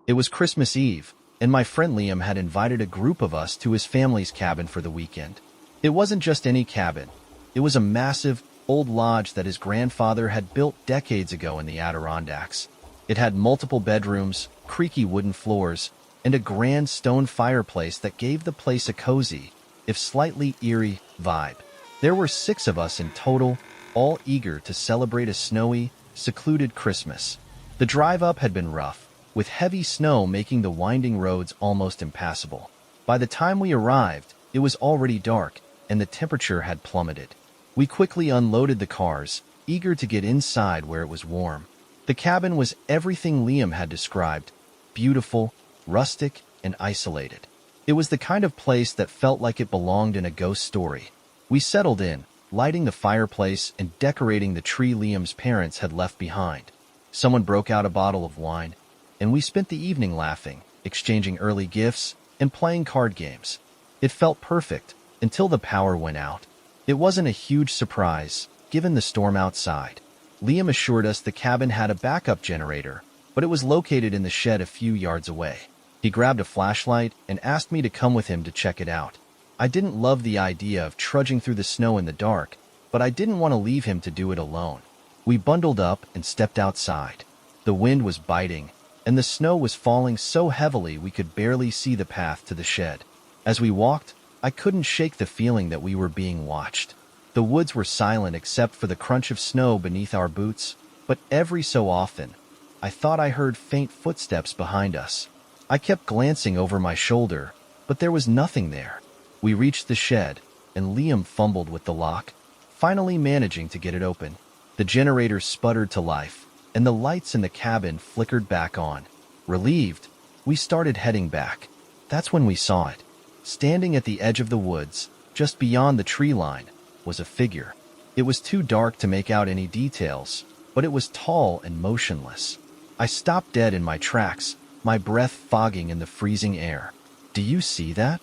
It was Christmas Eve, and my friend Liam had invited a group of us to his family's cabin for the weekend. It wasn't just any cabin. It was a massive, old lodge that his grandfather had built decades ago in the Adirondacks. It had multiple bedrooms, creaky wooden floors, and a grand stone fireplace that gave the place a cozy, if slightly eerie, vibe. There were 6 of us in total, all eager to celebrate a snowy, secluded Christmas. The drive up had been rough, with heavy snow making the winding roads almost impassable. By the time we arrived, it was already dark, and the temperature had plummeted. We quickly unloaded the cars, eager to get inside where it was warm. The cabin was everything Liam had described: beautiful, rustic, and isolated. It was the kind of place that felt like it belonged in a ghost story. We settled in, lighting the fireplace and decorating the tree Liam's parents had left behind. Someone broke out a bottle of wine, and we spent the evening laughing, exchanging early gifts, and playing card games. It felt perfect, until the power went out. It wasn't a huge surprise, given the storm outside. Liam assured us the cabin had a backup generator, but it was located in the shed a few yards away. He grabbed a flashlight and asked me to come with him to check it out. I didn't love the idea of trudging through the snow in the dark, but I didn't want to leave him to do it alone. We bundled up and stepped outside. The wind was biting, and the snow was falling so heavily we could barely see the path to the shed. As we walked, I couldn't shake the feeling that we were being watched. The woods were silent except for the crunch of snow beneath our boots, but every so often, I thought I heard faint footsteps behind us. I kept glancing over my shoulder, but there was nothing there. We reached the shed, and Liam fumbled with the lock, finally managing to get it open. The generator sputtered to life, and the lights in the cabin flickered back on. Relieved, we started heading back. That's when we saw it. Standing at the edge of the woods, just beyond the tree line, was a figure. It was too dark to make out any details, but it was tall and motionless. I stopped dead in my tracks, my breath fogging in the freezing air. "Do you see that?"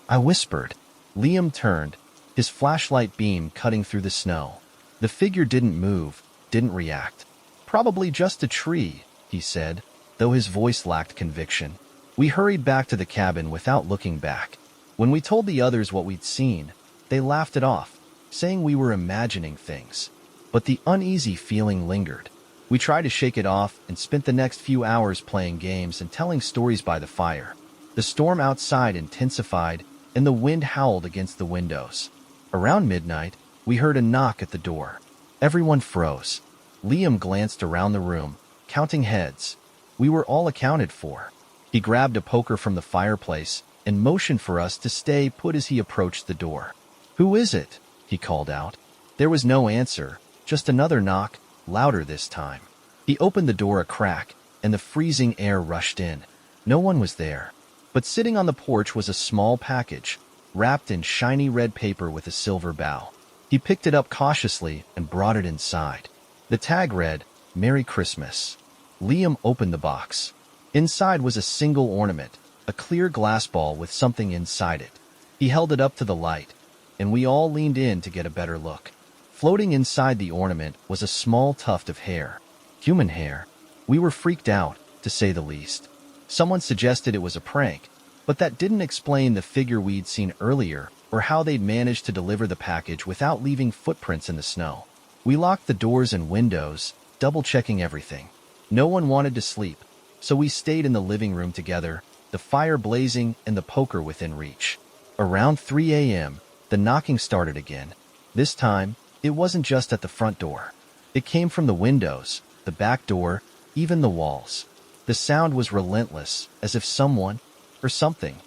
I whispered. Liam turned, his flashlight beam cutting through the snow. The figure didn't move, didn't react. "Probably just a tree," he said, though his voice lacked conviction. We hurried back to the cabin without looking back. When we told the others what we'd seen, they laughed it off, saying we were imagining things. But the uneasy feeling lingered. We tried to shake it off and spent the next few hours playing games and telling stories by the fire. The storm outside intensified, and the wind howled against the windows. Around midnight, we heard a knock at the door. Everyone froze. Liam glanced around the room, counting heads. We were all accounted for. He grabbed a poker from the fireplace and motioned for us to stay put as he approached the door. "Who is it?" he called out. There was no answer, just another knock, louder this time. He opened the door a crack, and the freezing air rushed in. No one was there, but sitting on the porch was a small package, wrapped in shiny red paper with a silver bow. He picked it up cautiously and brought it inside. The tag read, "Merry Christmas." Liam opened the box. Inside was a single ornament, a clear glass ball with something inside it. He held it up to the light, and we all leaned in to get a better look. Floating inside the ornament was a small tuft of hair. Human hair. We were freaked out, to say the least. Someone suggested it was a prank, but that didn't explain the figure we'd seen earlier or how they'd managed to deliver the package without leaving footprints in the snow. We locked the doors and windows, double-checking everything. No one wanted to sleep, so we stayed in the living room together, the fire blazing and the poker within reach. Around 3 a.m., the knocking started again. This time, it wasn't just at the front door. It came from the windows, the back door, even the walls. The sound was relentless, as if someone, or something,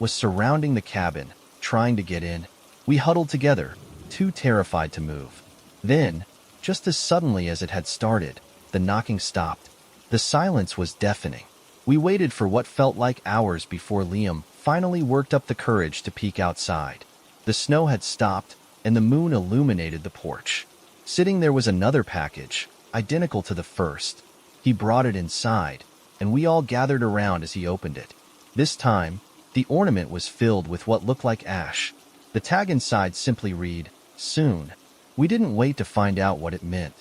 was surrounding the cabin, trying to get in. We huddled together, too terrified to move. Then, just as suddenly as it had started, the knocking stopped. The silence was deafening. We waited for what felt like hours before Liam finally worked up the courage to peek outside. The snow had stopped, and the moon illuminated the porch. Sitting there was another package, identical to the first. He brought it inside, and we all gathered around as he opened it. This time, the ornament was filled with what looked like ash. The tag inside simply read, "Soon." We didn't wait to find out what it meant.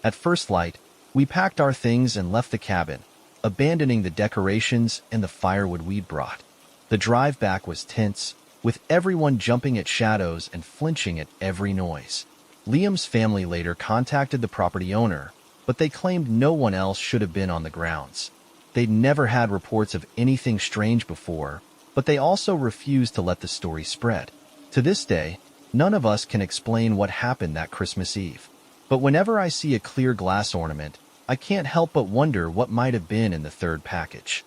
At first light, we packed our things and left the cabin, abandoning the decorations and the firewood we'd brought. The drive back was tense, with everyone jumping at shadows and flinching at every noise. Liam's family later contacted the property owner, but they claimed no one else should have been on the grounds. They'd never had reports of anything strange before, but they also refused to let the story spread. To this day, none of us can explain what happened that Christmas Eve. But whenever I see a clear glass ornament, I can't help but wonder what might have been in the third package.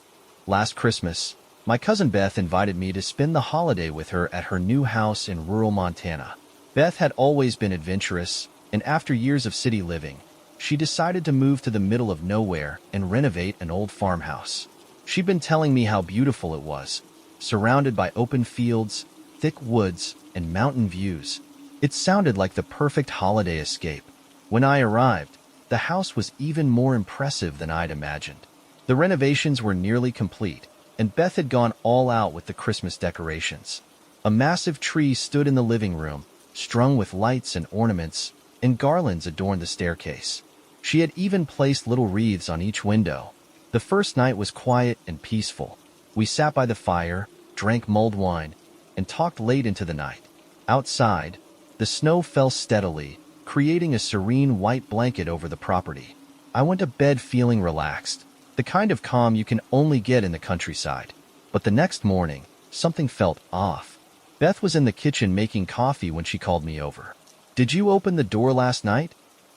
Last Christmas, my cousin Beth invited me to spend the holiday with her at her new house in rural Montana. Beth had always been adventurous, and after years of city living, she decided to move to the middle of nowhere and renovate an old farmhouse. She'd been telling me how beautiful it was, surrounded by open fields, thick woods, and mountain views. It sounded like the perfect holiday escape. When I arrived, the house was even more impressive than I'd imagined. The renovations were nearly complete, and Beth had gone all out with the Christmas decorations. A massive tree stood in the living room, strung with lights and ornaments, and garlands adorned the staircase. She had even placed little wreaths on each window. The first night was quiet and peaceful. We sat by the fire, drank mulled wine, and talked late into the night. Outside, the snow fell steadily, creating a serene white blanket over the property. I went to bed feeling relaxed, the kind of calm you can only get in the countryside. But the next morning, something felt off. Beth was in the kitchen making coffee when she called me over. "Did you open the door last night?"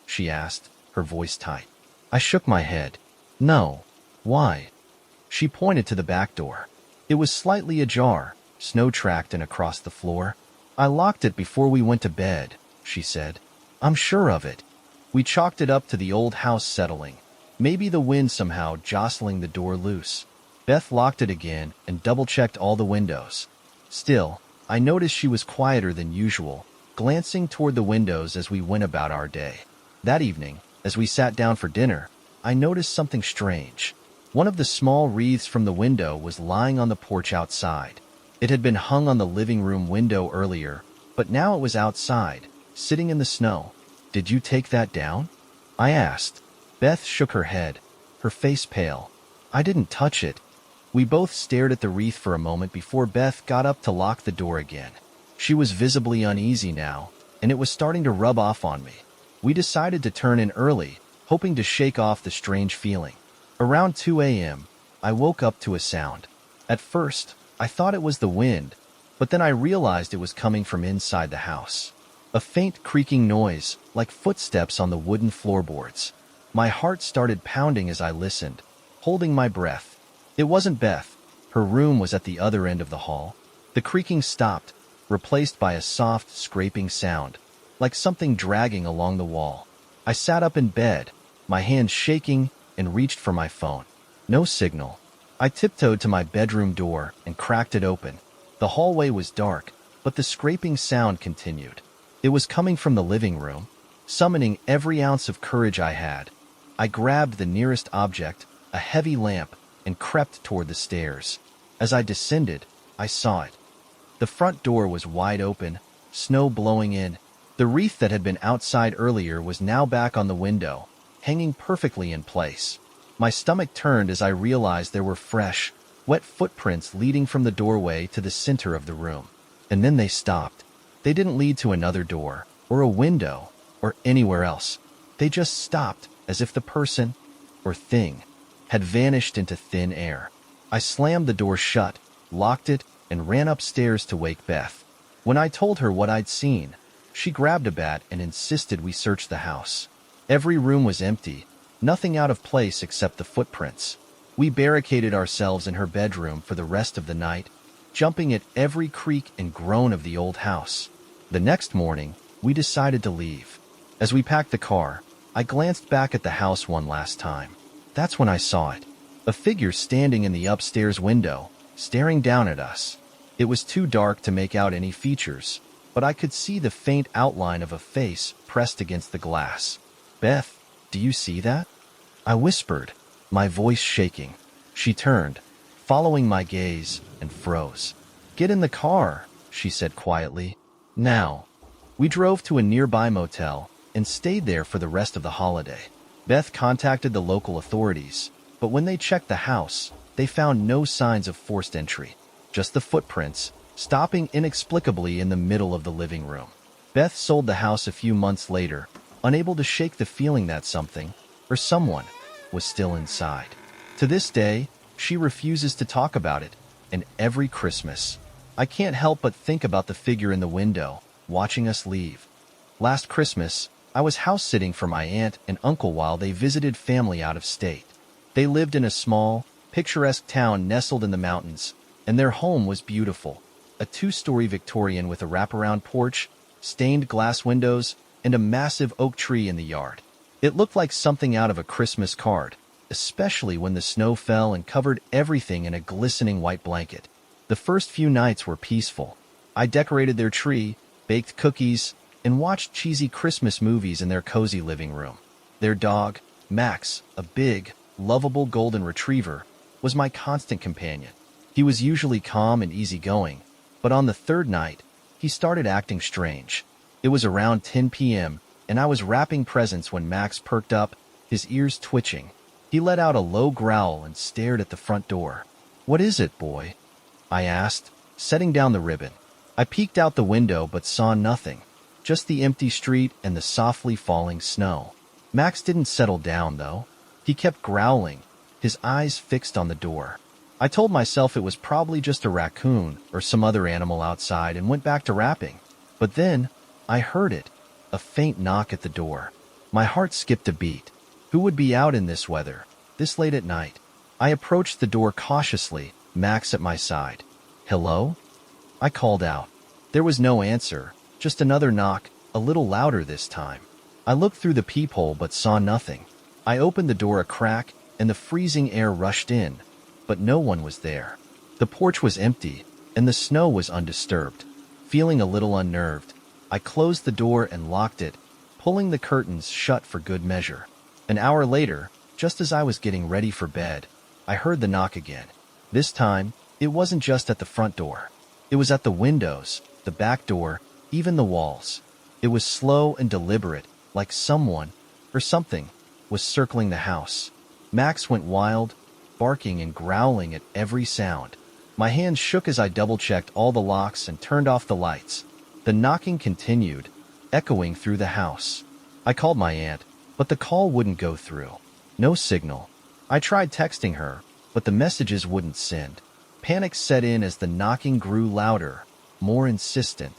she asked, her voice tight. I shook my head. "No. Why?" She pointed to the back door. It was slightly ajar, snow-tracked and across the floor. "I locked it before we went to bed," she said. "I'm sure of it." We chalked it up to the old house settling. Maybe the wind somehow jostling the door loose. Beth locked it again and double-checked all the windows. Still, I noticed she was quieter than usual, glancing toward the windows as we went about our day. That evening, as we sat down for dinner, I noticed something strange. One of the small wreaths from the window was lying on the porch outside. It had been hung on the living room window earlier, but now it was outside, sitting in the snow. "Did you take that down?" I asked. Beth shook her head, her face pale. "I didn't touch it." We both stared at the wreath for a moment before Beth got up to lock the door again. She was visibly uneasy now, and it was starting to rub off on me. We decided to turn in early, hoping to shake off the strange feeling. Around 2 a.m., I woke up to a sound. At first, I thought it was the wind, but then I realized it was coming from inside the house. A faint creaking noise, like footsteps on the wooden floorboards. My heart started pounding as I listened, holding my breath. It wasn't Beth. Her room was at the other end of the hall. The creaking stopped, replaced by a soft, scraping sound, like something dragging along the wall. I sat up in bed, my hands shaking, and reached for my phone. No signal. I tiptoed to my bedroom door and cracked it open. The hallway was dark, but the scraping sound continued. It was coming from the living room, summoning every ounce of courage I had. I grabbed the nearest object, a heavy lamp, and crept toward the stairs. As I descended, I saw it. The front door was wide open, snow blowing in. The wreath that had been outside earlier was now back on the window, hanging perfectly in place. My stomach turned as I realized there were fresh, wet footprints leading from the doorway to the center of the room. And then they stopped. They didn't lead to another door, or a window, or anywhere else. They just stopped, as if the person, or thing, had vanished into thin air. I slammed the door shut, locked it, and ran upstairs to wake Beth. When I told her what I'd seen, she grabbed a bat and insisted we search the house. Every room was empty, nothing out of place except the footprints. We barricaded ourselves in her bedroom for the rest of the night, jumping at every creak and groan of the old house. The next morning, we decided to leave. As we packed the car, I glanced back at the house one last time. That's when I saw it. A figure standing in the upstairs window, staring down at us. It was too dark to make out any features, but I could see the faint outline of a face pressed against the glass. "Beth, do you see that?" I whispered, my voice shaking. She turned, following my gaze, and froze. "Get in the car," she said quietly. "Now." We drove to a nearby motel and stayed there for the rest of the holiday. Beth contacted the local authorities, But when they checked the house, they found no signs of forced entry, just the footprints, stopping inexplicably in the middle of the living room. Beth sold the house a few months later, unable to shake the feeling that something, or someone, was still inside. To this day, she refuses to talk about it, and every Christmas, I can't help but think about the figure in the window, watching us leave. Last Christmas, I was house-sitting for my aunt and uncle while they visited family out of state. They lived in a small, picturesque town nestled in the mountains, and their home was beautiful. A two-story Victorian with a wraparound porch, stained glass windows, and a massive oak tree in the yard. It looked like something out of a Christmas card, especially when the snow fell and covered everything in a glistening white blanket. The first few nights were peaceful. I decorated their tree, baked cookies, and watched cheesy Christmas movies in their cozy living room. Their dog, Max, a big, lovable golden retriever, was my constant companion. He was usually calm and easygoing, but on the third night, he started acting strange. It was around 10 p.m., and I was wrapping presents when Max perked up, his ears twitching. He let out a low growl and stared at the front door. "What is it, boy?" I asked, setting down the ribbon. I peeked out the window but saw nothing, just the empty street and the softly falling snow. Max didn't settle down, though. He kept growling, his eyes fixed on the door. I told myself it was probably just a raccoon or some other animal outside and went back to wrapping. But then, I heard it, a faint knock at the door. My heart skipped a beat. Who would be out in this weather, this late at night? I approached the door cautiously, Max at my side. "Hello?" I called out. There was no answer, just another knock, a little louder this time. I looked through the peephole but saw nothing. I opened the door a crack, and the freezing air rushed in, but no one was there. The porch was empty, and the snow was undisturbed. Feeling a little unnerved, I closed the door and locked it, pulling the curtains shut for good measure. An hour later, just as I was getting ready for bed, I heard the knock again. This time, it wasn't just at the front door. It was at the windows, the back door, even the walls. It was slow and deliberate, like someone, or something, was circling the house. Max went wild, barking and growling at every sound. My hands shook as I double-checked all the locks and turned off the lights. The knocking continued, echoing through the house. I called my aunt, but the call wouldn't go through. No signal. I tried texting her, but the messages wouldn't send. Panic set in as the knocking grew louder, more insistent.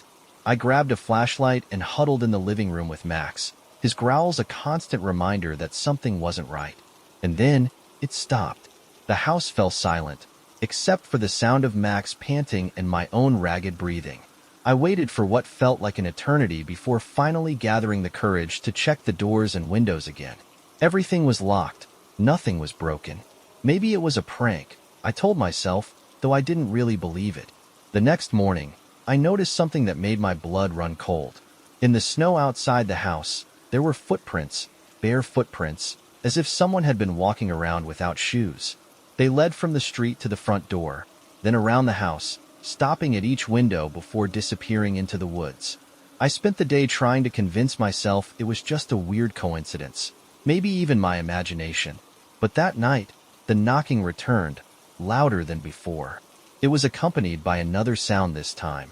I grabbed a flashlight and huddled in the living room with Max, his growls a constant reminder that something wasn't right. And then, it stopped. The house fell silent, except for the sound of Max panting and my own ragged breathing. I waited for what felt like an eternity before finally gathering the courage to check the doors and windows again. Everything was locked. Nothing was broken. Maybe it was a prank, I told myself, though I didn't really believe it. The next morning, I noticed something that made my blood run cold. In the snow outside the house, there were footprints, bare footprints, as if someone had been walking around without shoes. They led from the street to the front door, then around the house, stopping at each window before disappearing into the woods. I spent the day trying to convince myself it was just a weird coincidence, maybe even my imagination. But that night, the knocking returned, louder than before. It was accompanied by another sound this time,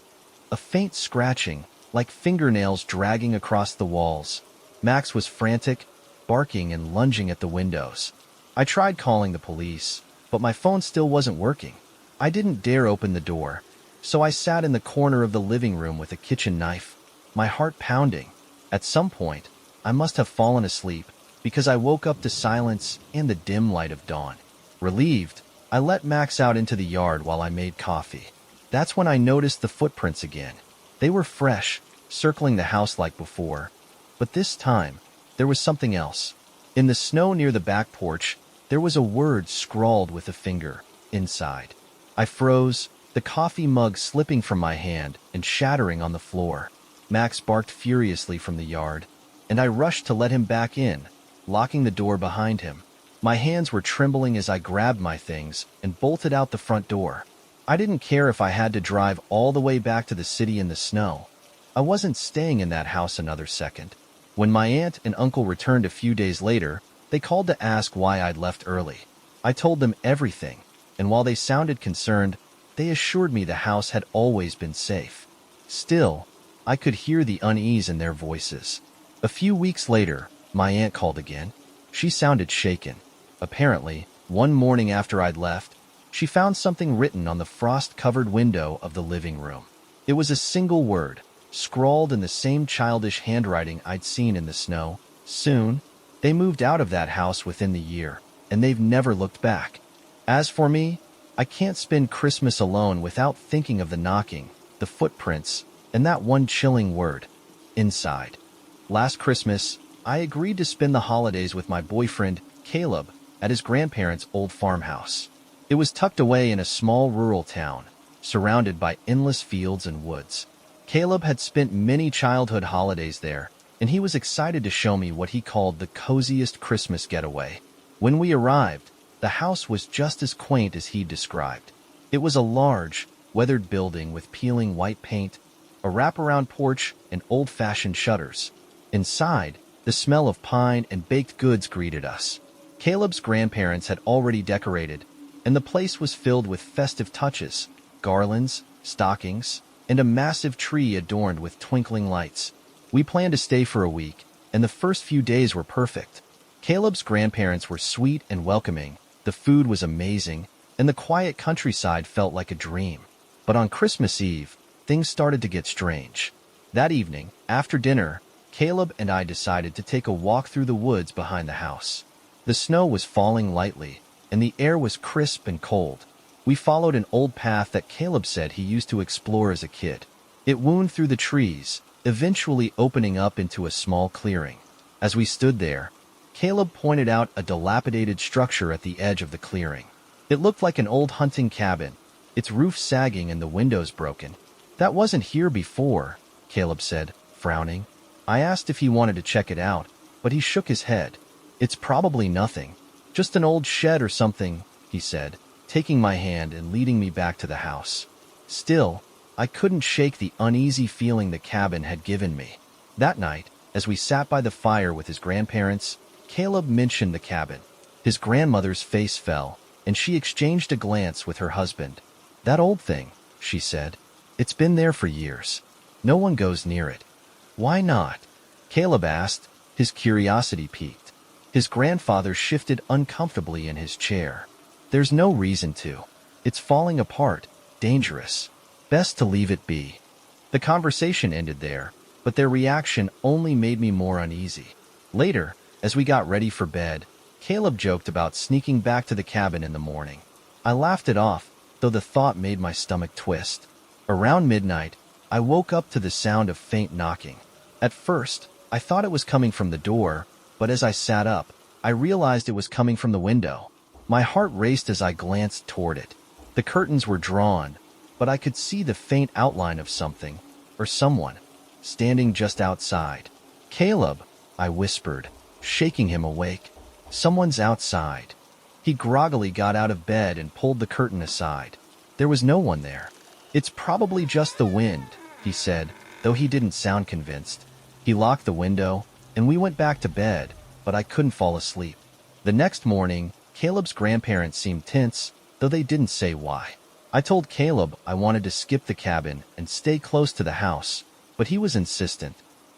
a faint scratching, like fingernails dragging across the walls. Max was frantic, barking and lunging at the windows. I tried calling the police, but my phone still wasn't working. I didn't dare open the door, so I sat in the corner of the living room with a kitchen knife, my heart pounding. At some point, I must have fallen asleep, because I woke up to silence and the dim light of dawn. Relieved, I let Max out into the yard while I made coffee. That's when I noticed the footprints again. They were fresh, circling the house like before. But this time, there was something else. In the snow near the back porch, there was a word scrawled with a finger, inside. I froze, the coffee mug slipping from my hand and shattering on the floor. Max barked furiously from the yard, and I rushed to let him back in, locking the door behind him. My hands were trembling as I grabbed my things and bolted out the front door. I didn't care if I had to drive all the way back to the city in the snow. I wasn't staying in that house another second. When my aunt and uncle returned a few days later, they called to ask why I'd left early. I told them everything, and while they sounded concerned, they assured me the house had always been safe. Still, I could hear the unease in their voices. A few weeks later, my aunt called again. She sounded shaken. Apparently, one morning after I'd left, she found something written on the frost-covered window of the living room. It was a single word, scrawled in the same childish handwriting I'd seen in the snow. Soon, they moved out of that house within the year, and they've never looked back. As for me, I can't spend Christmas alone without thinking of the knocking, the footprints, and that one chilling word, inside. Last Christmas, I agreed to spend the holidays with my boyfriend, Caleb, at his grandparents' old farmhouse. It was tucked away in a small rural town, surrounded by endless fields and woods. Caleb had spent many childhood holidays there, and he was excited to show me what he called the coziest Christmas getaway. When we arrived, the house was just as quaint as he'd described. It was a large, weathered building with peeling white paint, a wraparound porch, and old-fashioned shutters. Inside, the smell of pine and baked goods greeted us. Caleb's grandparents had already decorated, and the place was filled with festive touches, garlands, stockings, and a massive tree adorned with twinkling lights. We planned to stay for a week, and the first few days were perfect. Caleb's grandparents were sweet and welcoming, the food was amazing, and the quiet countryside felt like a dream. But on Christmas Eve, things started to get strange. That evening, after dinner, Caleb and I decided to take a walk through the woods behind the house. The snow was falling lightly, and the air was crisp and cold. We followed an old path that Caleb said he used to explore as a kid. It wound through the trees, eventually opening up into a small clearing. As we stood there, Caleb pointed out a dilapidated structure at the edge of the clearing. It looked like an old hunting cabin, its roof sagging and the windows broken. "That wasn't here before," Caleb said, frowning. I asked if he wanted to check it out, but he shook his head. "It's probably nothing. Just an old shed or something," he said, taking my hand and leading me back to the house. Still, I couldn't shake the uneasy feeling the cabin had given me. That night, as we sat by the fire with his grandparents, Caleb mentioned the cabin. His grandmother's face fell, and she exchanged a glance with her husband. "That old thing," she said. "It's been there for years. No one goes near it." "Why not?" Caleb asked, his curiosity piqued. His grandfather shifted uncomfortably in his chair. "There's no reason to. It's falling apart, dangerous. Best to leave it be." The conversation ended there, but their reaction only made me more uneasy. Later, as we got ready for bed, Caleb joked about sneaking back to the cabin in the morning. I laughed it off, though the thought made my stomach twist. Around midnight, I woke up to the sound of faint knocking. At first, I thought it was coming from the door, but as I sat up, I realized it was coming from the window. My heart raced as I glanced toward it. The curtains were drawn, but I could see the faint outline of something, or someone, standing just outside. "Caleb," I whispered, shaking him awake. "Someone's outside." He groggily got out of bed and pulled the curtain aside. There was no one there. "It's probably just the wind," he said, though he didn't sound convinced. He locked the window, and we went back to bed, but I couldn't fall asleep. The next morning, Caleb's grandparents seemed tense, though they didn't say why. I told Caleb I wanted to skip the cabin and stay close to the house, but he was insistent.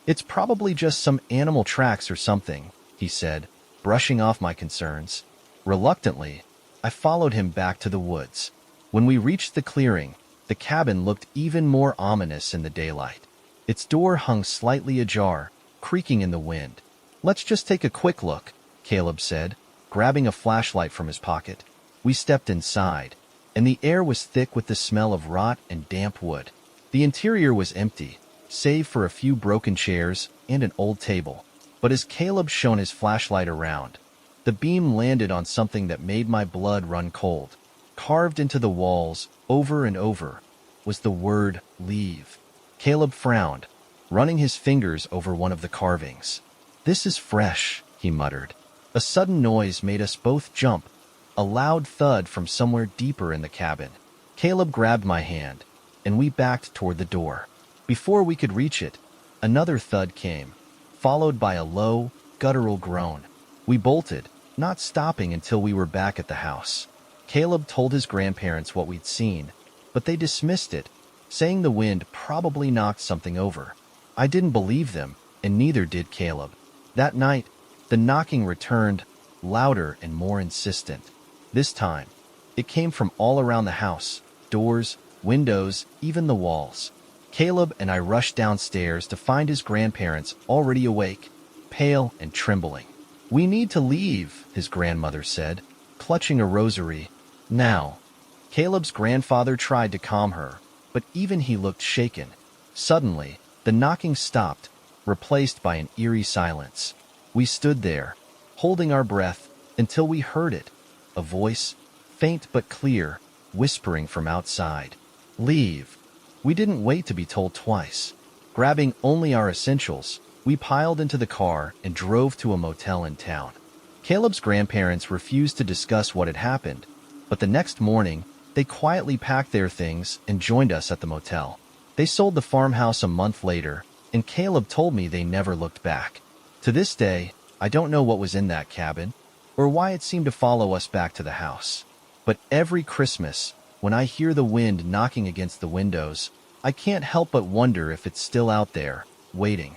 "It's probably just some animal tracks or something," he said, brushing off my concerns. Reluctantly, I followed him back to the woods. When we reached the clearing, the cabin looked even more ominous in the daylight. Its door hung slightly ajar, creaking in the wind. "Let's just take a quick look," Caleb said, grabbing a flashlight from his pocket. We stepped inside, and the air was thick with the smell of rot and damp wood. The interior was empty, save for a few broken chairs and an old table. But as Caleb shone his flashlight around, the beam landed on something that made my blood run cold. Carved into the walls, over and over, was the word "leave." Caleb frowned, running his fingers over one of the carvings. "This is fresh," he muttered. A sudden noise made us both jump, a loud thud from somewhere deeper in the cabin. Caleb grabbed my hand, and we backed toward the door. Before we could reach it, another thud came, followed by a low, guttural groan. We bolted, not stopping until we were back at the house. Caleb told his grandparents what we'd seen, but they dismissed it, saying the wind probably knocked something over. I didn't believe them, and neither did Caleb. That night, the knocking returned, louder and more insistent. This time, it came from all around the house, doors, windows, even the walls. Caleb and I rushed downstairs to find his grandparents already awake, pale and trembling. "We need to leave," his grandmother said, clutching a rosary. "Now." Caleb's grandfather tried to calm her, but even he looked shaken. Suddenly, the knocking stopped, replaced by an eerie silence. We stood there, holding our breath, until we heard it, a voice, faint but clear, whispering from outside. "Leave." We didn't wait to be told twice. Grabbing only our essentials, we piled into the car and drove to a motel in town. Caleb's grandparents refused to discuss what had happened, but the next morning, they quietly packed their things and joined us at the motel. They sold the farmhouse a month later, and Caleb told me they never looked back. To this day, I don't know what was in that cabin, or why it seemed to follow us back to the house. But every Christmas, when I hear the wind knocking against the windows, I can't help but wonder if it's still out there, waiting.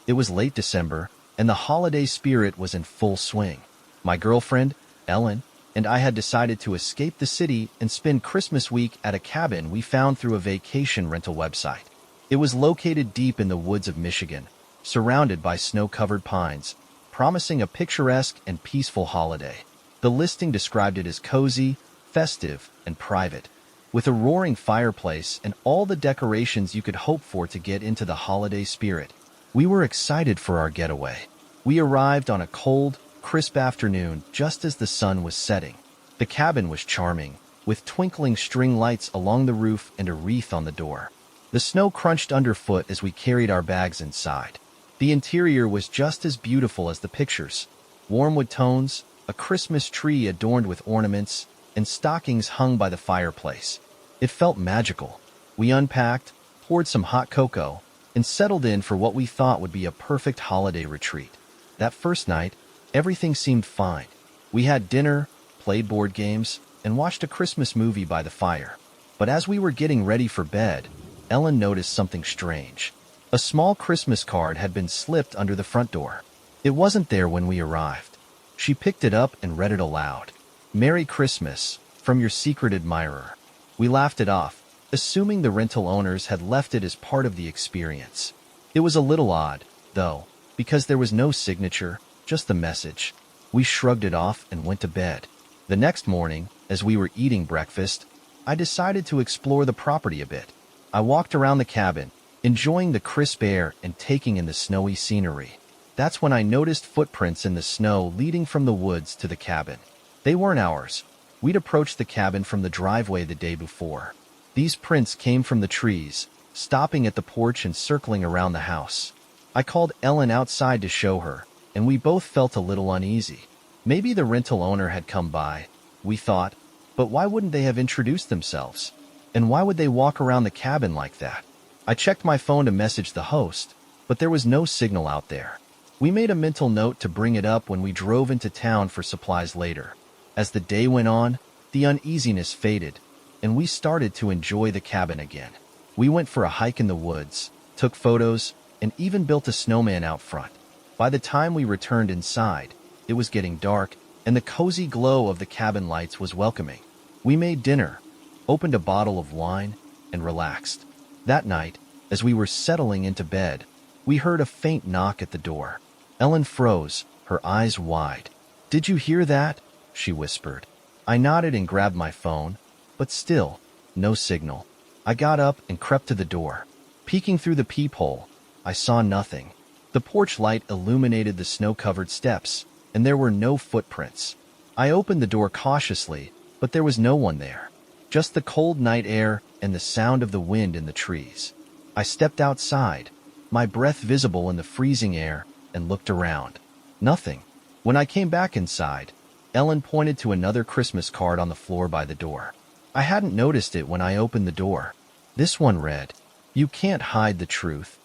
It was late December, and the holiday spirit was in full swing. My girlfriend, Ellen, and I had decided to escape the city and spend Christmas week at a cabin we found through a vacation rental website. It was located deep in the woods of Michigan, surrounded by snow-covered pines, promising a picturesque and peaceful holiday. The listing described it as cozy, festive, and private, with a roaring fireplace and all the decorations you could hope for to get into the holiday spirit. We were excited for our getaway. We arrived on a cold, crisp afternoon just as the sun was setting. The cabin was charming, with twinkling string lights along the roof and a wreath on the door. The snow crunched underfoot as we carried our bags inside. The interior was just as beautiful as the pictures. Warm wood tones, a Christmas tree adorned with ornaments, and stockings hung by the fireplace. It felt magical. We unpacked, poured some hot cocoa, and settled in for what we thought would be a perfect holiday retreat. That first night, everything seemed fine. We had dinner, played board games, and watched a Christmas movie by the fire. But as we were getting ready for bed, Ellen noticed something strange. A small Christmas card had been slipped under the front door. It wasn't there when we arrived. She picked it up and read it aloud. "Merry Christmas, from your secret admirer." We laughed it off, assuming the rental owners had left it as part of the experience. It was a little odd, though, because there was no signature, just the message. We shrugged it off and went to bed. The next morning, as we were eating breakfast, I decided to explore the property a bit. I walked around the cabin, enjoying the crisp air and taking in the snowy scenery. That's when I noticed footprints in the snow leading from the woods to the cabin. They weren't ours. We'd approached the cabin from the driveway the day before. These prints came from the trees, stopping at the porch and circling around the house. I called Ellen outside to show her, and we both felt a little uneasy. Maybe the rental owner had come by, we thought, but why wouldn't they have introduced themselves? And why would they walk around the cabin like that? I checked my phone to message the host, but there was no signal out there. We made a mental note to bring it up when we drove into town for supplies later. As the day went on, the uneasiness faded, and we started to enjoy the cabin again. We went for a hike in the woods, took photos, and even built a snowman out front. By the time we returned inside, it was getting dark, and the cozy glow of the cabin lights was welcoming. We made dinner, opened a bottle of wine, and relaxed. That night, as we were settling into bed, we heard a faint knock at the door. Ellen froze, her eyes wide. "Did you hear that?" she whispered. I nodded and grabbed my phone, but still, no signal. I got up and crept to the door. Peeking through the peephole, I saw nothing. The porch light illuminated the snow-covered steps, and there were no footprints. I opened the door cautiously, but there was no one there. Just the cold night air and the sound of the wind in the trees. I stepped outside, my breath visible in the freezing air, and looked around. Nothing. When I came back inside, Ellen pointed to another Christmas card on the floor by the door. I hadn't noticed it when I opened the door. This one read, "You can't hide the truth."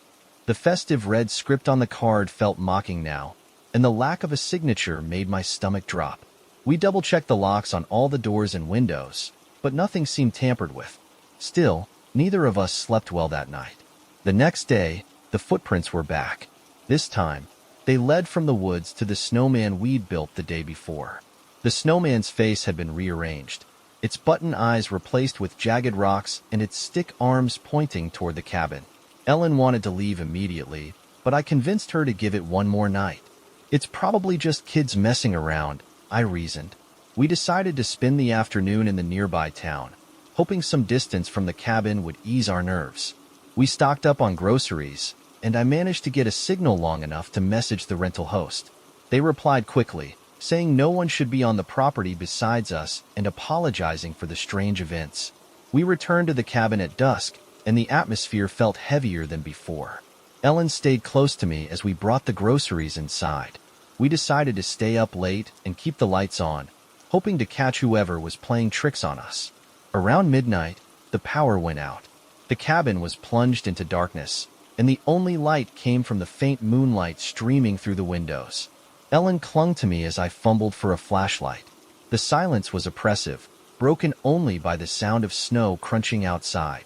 The festive red script on the card felt mocking now, and the lack of a signature made my stomach drop. We double-checked the locks on all the doors and windows, but nothing seemed tampered with. Still, neither of us slept well that night. The next day, the footprints were back. This time, they led from the woods to the snowman we'd built the day before. The snowman's face had been rearranged, its button eyes replaced with jagged rocks and its stick arms pointing toward the cabin. Ellen wanted to leave immediately, but I convinced her to give it one more night. It's probably just kids messing around, I reasoned. We decided to spend the afternoon in the nearby town, hoping some distance from the cabin would ease our nerves. We stocked up on groceries, and I managed to get a signal long enough to message the rental host. They replied quickly, saying no one should be on the property besides us and apologizing for the strange events. We returned to the cabin at dusk, and the atmosphere felt heavier than before. Ellen stayed close to me as we brought the groceries inside. We decided to stay up late and keep the lights on, hoping to catch whoever was playing tricks on us. Around midnight, the power went out. The cabin was plunged into darkness, and the only light came from the faint moonlight streaming through the windows. Ellen clung to me as I fumbled for a flashlight. The silence was oppressive, broken only by the sound of snow crunching outside.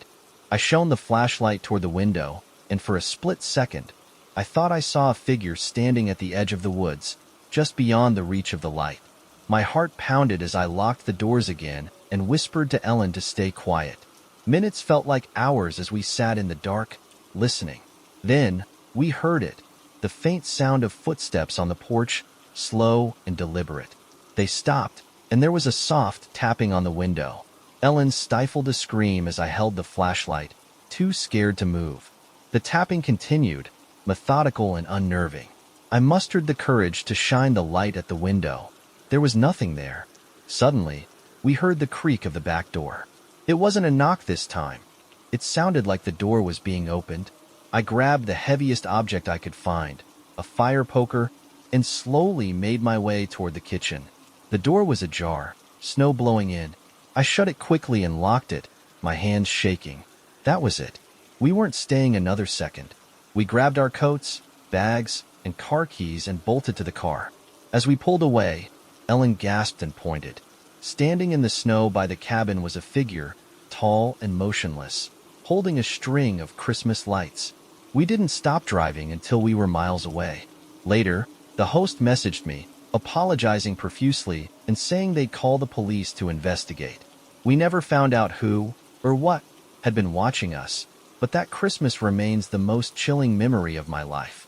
I shone the flashlight toward the window, and for a split second, I thought I saw a figure standing at the edge of the woods, just beyond the reach of the light. My heart pounded as I locked the doors again and whispered to Ellen to stay quiet. Minutes felt like hours as we sat in the dark, listening. Then, we heard it, the faint sound of footsteps on the porch, slow and deliberate. They stopped, and there was a soft tapping on the window. Ellen stifled a scream as I held the flashlight, too scared to move. The tapping continued, methodical and unnerving. I mustered the courage to shine the light at the window. There was nothing there. Suddenly, we heard the creak of the back door. It wasn't a knock this time. It sounded like the door was being opened. I grabbed the heaviest object I could find, a fire poker, and slowly made my way toward the kitchen. The door was ajar, snow blowing in. I shut it quickly and locked it, my hands shaking. That was it. We weren't staying another second. We grabbed our coats, bags, and car keys and bolted to the car. As we pulled away, Ellen gasped and pointed. Standing in the snow by the cabin was a figure, tall and motionless, holding a string of Christmas lights. We didn't stop driving until we were miles away. Later, the host messaged me, apologizing profusely and saying they'd call the police to investigate. We never found out who, or what, had been watching us, but that Christmas remains the most chilling memory of my life.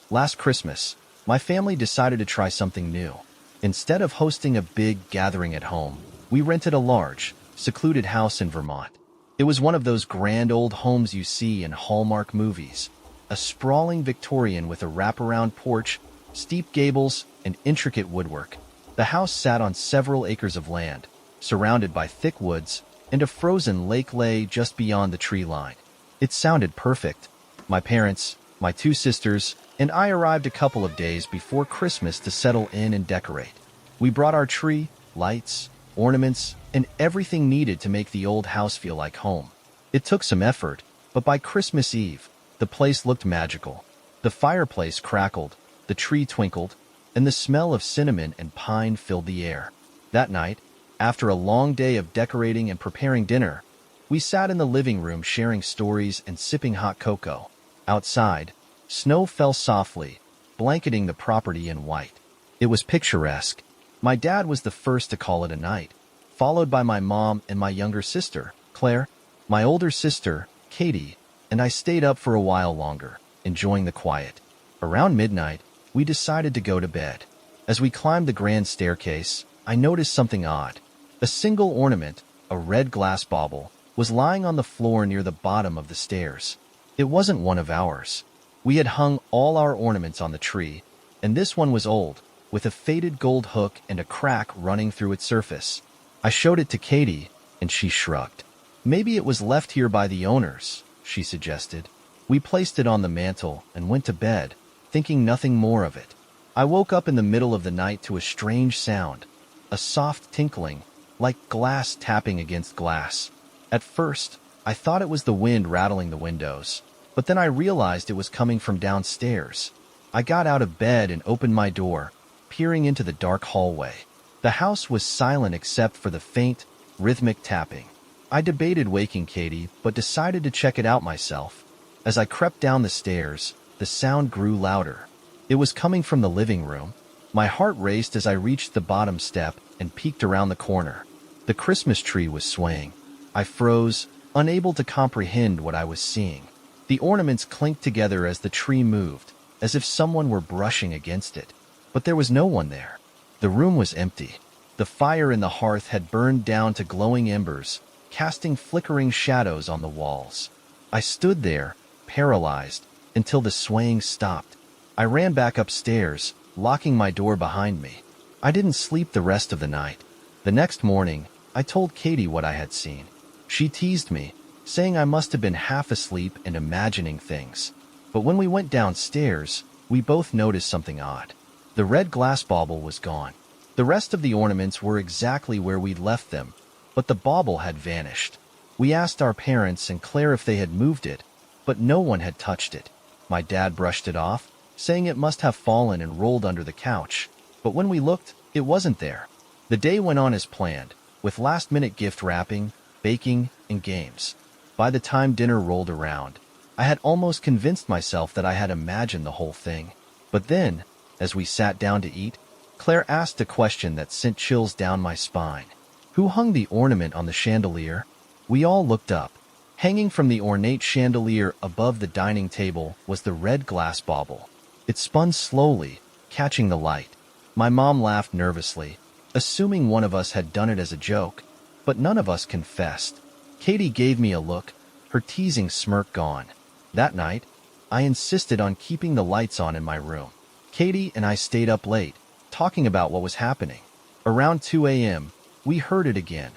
Last Christmas, my family decided to try something new. Instead of hosting a big gathering at home, we rented a large, secluded house in Vermont. It was one of those grand old homes you see in Hallmark movies, a sprawling Victorian with a wraparound porch, steep gables, and intricate woodwork. The house sat on several acres of land, surrounded by thick woods, and a frozen lake lay just beyond the tree line. It sounded perfect. My parents, my two sisters, and I arrived a couple of days before Christmas to settle in and decorate. We brought our tree, lights, ornaments, and everything needed to make the old house feel like home. It took some effort, but by Christmas Eve, the place looked magical. The fireplace crackled, the tree twinkled, and the smell of cinnamon and pine filled the air. That night, after a long day of decorating and preparing dinner, we sat in the living room sharing stories and sipping hot cocoa. Outside, snow fell softly, blanketing the property in white. It was picturesque. My dad was the first to call it a night, followed by my mom and my younger sister, Claire, my older sister, Katie, and I stayed up for a while longer, enjoying the quiet. Around midnight, we decided to go to bed. As we climbed the grand staircase, I noticed something odd. A single ornament, a red glass bauble, was lying on the floor near the bottom of the stairs. It wasn't one of ours. We had hung all our ornaments on the tree, and this one was old, with a faded gold hook and a crack running through its surface. I showed it to Katie, and she shrugged. Maybe it was left here by the owners, she suggested. We placed it on the mantel and went to bed, thinking nothing more of it. I woke up in the middle of the night to a strange sound, a soft tinkling, like glass tapping against glass. At first, I thought it was the wind rattling the windows, but then I realized it was coming from downstairs. I got out of bed and opened my door, peering into the dark hallway. The house was silent except for the faint, rhythmic tapping. I debated waking Katie, but decided to check it out myself. As I crept down the stairs, the sound grew louder. It was coming from the living room. My heart raced as I reached the bottom step and peeked around the corner. The Christmas tree was swaying. I froze, unable to comprehend what I was seeing. The ornaments clinked together as the tree moved, as if someone were brushing against it. But there was no one there. The room was empty. The fire in the hearth had burned down to glowing embers, casting flickering shadows on the walls. I stood there, paralyzed, until the swaying stopped. I ran back upstairs, locking my door behind me. I didn't sleep the rest of the night. The next morning, I told Katie what I had seen. She teased me, saying I must have been half asleep and imagining things. But when we went downstairs, we both noticed something odd. The red glass bauble was gone. The rest of the ornaments were exactly where we'd left them, but the bauble had vanished. We asked our parents and Claire if they had moved it, but no one had touched it. My dad brushed it off, saying it must have fallen and rolled under the couch. But when we looked, it wasn't there. The day went on as planned, with last-minute gift wrapping, baking, and games. By the time dinner rolled around, I had almost convinced myself that I had imagined the whole thing. But then, as we sat down to eat, Claire asked a question that sent chills down my spine. Who hung the ornament on the chandelier? We all looked up. Hanging from the ornate chandelier above the dining table was the red glass bauble. It spun slowly, catching the light. My mom laughed nervously, assuming one of us had done it as a joke, but none of us confessed. Katie gave me a look, her teasing smirk gone. That night, I insisted on keeping the lights on in my room. Katie and I stayed up late, talking about what was happening. Around 2 a.m., we heard it again.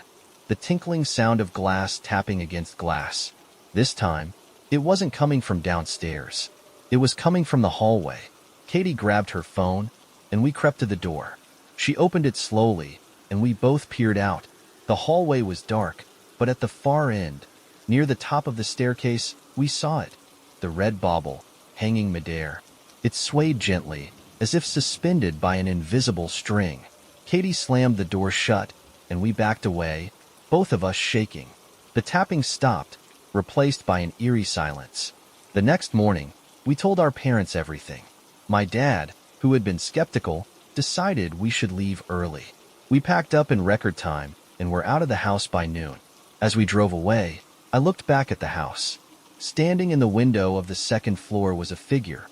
The tinkling sound of glass tapping against glass. This time, it wasn't coming from downstairs. It was coming from the hallway. Katie grabbed her phone, and we crept to the door. She opened it slowly, and we both peered out. The hallway was dark, but at the far end, near the top of the staircase, we saw it. The red bauble, hanging midair. It swayed gently, as if suspended by an invisible string. Katie slammed the door shut, and we backed away, both of us shaking. The tapping stopped, replaced by an eerie silence. The next morning, we told our parents everything. My dad, who had been skeptical, decided we should leave early. We packed up in record time and were out of the house by noon. As we drove away, I looked back at the house. Standing in the window of the second floor was a figure,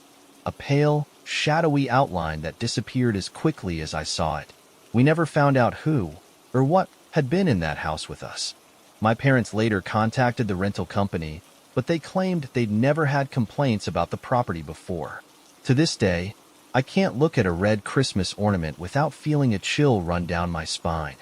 a pale, shadowy outline that disappeared as quickly as I saw it. We never found out who or what had been in that house with us. My parents later contacted the rental company, but they claimed they'd never had complaints about the property before. To this day, I can't look at a red Christmas ornament without feeling a chill run down my spine.